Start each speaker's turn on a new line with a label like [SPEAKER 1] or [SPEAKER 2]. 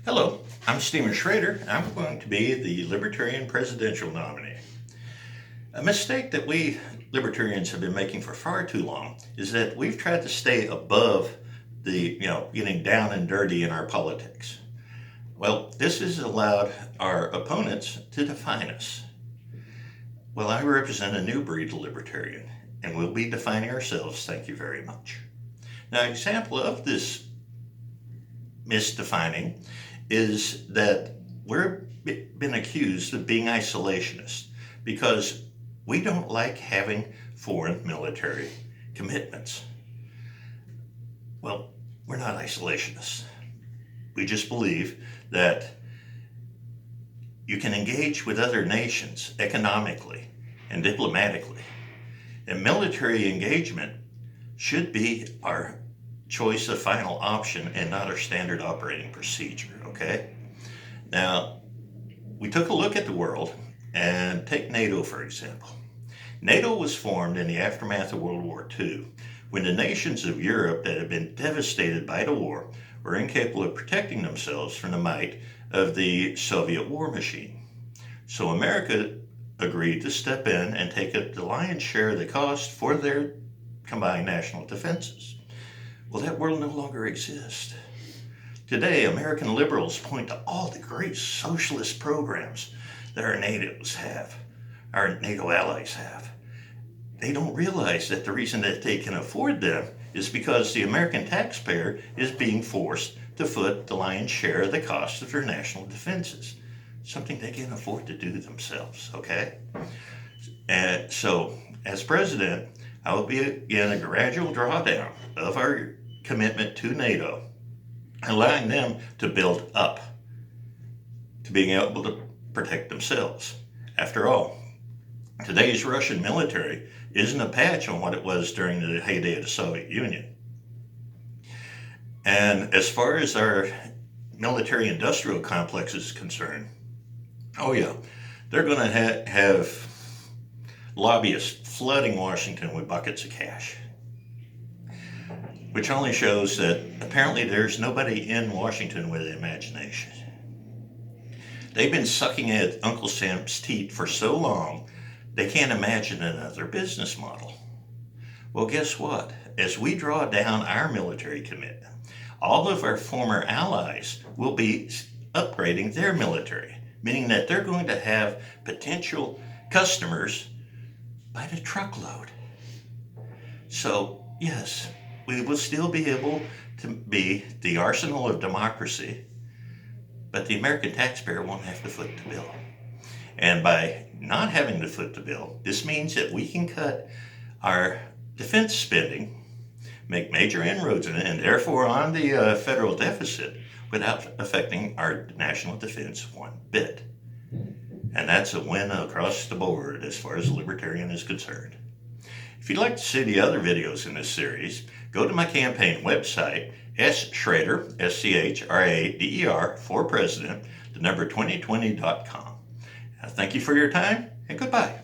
[SPEAKER 1] Hello, I'm Stephen Sschrader. I'm going to be the Libertarian presidential nominee. A mistake that we libertarians have been making for far too long is that we've tried to stay above the, getting down and dirty in our politics. Well, this has allowed our opponents to define us. Well, I represent a new breed of libertarian, and we'll be defining ourselves, thank you very much. Now, an example of this misdefining is that we're been accused of being isolationist because we don't like having foreign military commitments. Well, we're not isolationists. We just believe that you can engage with other nations economically and diplomatically. And military engagement should be our choice of final option and not our standard operating procedure, okay? Now, we took a look at the world and take NATO, for example. NATO was formed in the aftermath of World War II when the nations of Europe that had been devastated by the war were incapable of protecting themselves from the might of the Soviet war machine. So America agreed to step in and take up the lion's share of the cost for their combined national defenses. Well, that world no longer exists. Today, American liberals point to all the great socialist programs that our NATO allies have. They don't realize that the reason that they can afford them is because the American taxpayer is being forced to foot the lion's share of the cost of their national defenses, something they can't afford to do themselves, okay? And so, as president, I will begin a gradual drawdown of our commitment to NATO, allowing them to build up to being able to protect themselves. After all, today's Russian military isn't a patch on what it was during the heyday of the Soviet Union. And as far as our military industrial complex is concerned, oh yeah, they're going to have lobbyists flooding Washington with buckets of cash, which only shows that apparently there's nobody in Washington with an imagination. They've been sucking at Uncle Sam's teat for so long, they can't imagine another business model. Well, guess what? As we draw down our military commitment, all of our former allies will be upgrading their military, meaning that they're going to have potential customers by the truckload. So, yes, we will still be able to be the arsenal of democracy, but the American taxpayer won't have to foot the bill. And by not having to foot the bill, this means that we can cut our defense spending, make major inroads in it, and therefore on the federal deficit without affecting our national defense one bit. And that's a win across the board as far as libertarian is concerned. If you'd like to see the other videos in this series, go to my campaign website, Sschrader, Schrader, for president, the number 2020.com. Thank you for your time, and goodbye.